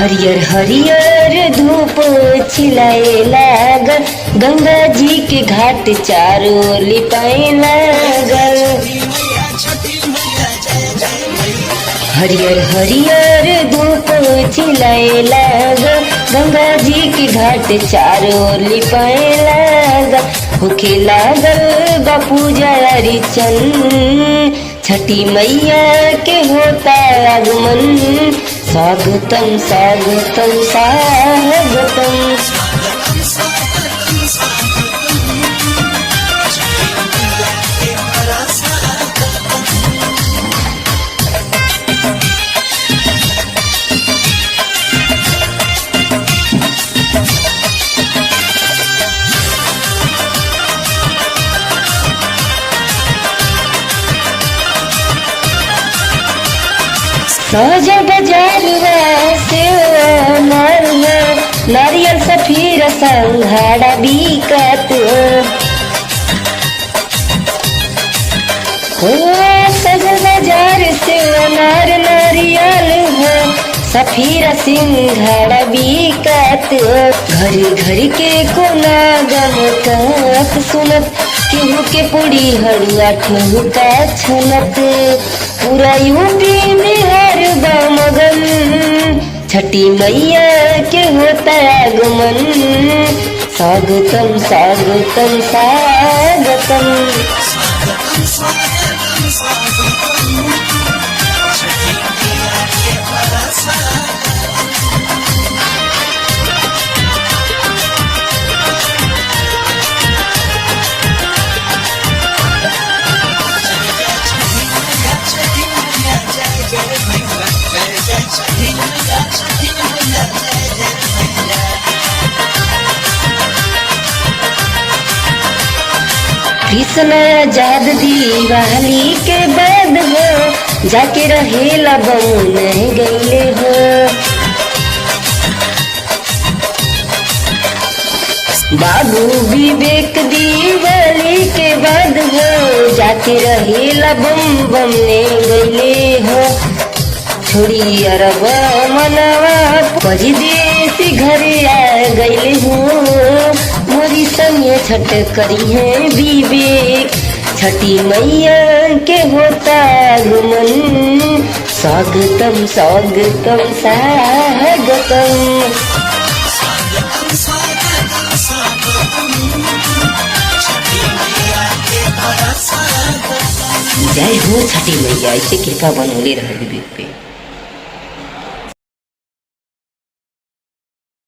हरियर हरियर धूप छिलाए लागल, गंगा जी के घाट चारों लिपाए लागल। हरियर हरियर धूप छिलाए लागल, गंगा जी के घाट चारों लिपाए लागल। होखे लागल बापू जयारी चंद, छठी मैया के होता आगमन। स्वागतम स्वागतम स्वागतम। सजा बजारुआ सेवा मारुआ, नारियल सफीर संघाड़ा बिकत हो। सजा बाजार सेवा नार नारियल हो, सफीर सिंघाड़ा बिकत। घर घर के कोना गमकत सुनत, केहू के पूरी हरुआ ठुका छनत। पूरा यूपी में हर मगन, छठी मैया के होता आगमन। स्वागतम स्वागतम स्वागतम। कृष्ण आजाद दिवाली के बाद हो, जाके रहेला बन गईले हो। बाबू विवेक दिवाली के बाद हो, जाके रहेला बम बम ने गईले हो। छोड़ी अरब मनवा परदेसी घरे आ गईले हो। मोरी संगे छठ करी है विवेक, छठी मैया के होता आगमन। स्वागतम स्वागतम स्वागतम। जय हो छठी मैया, ऐसे कृपा बनौले रहे विवेक पे।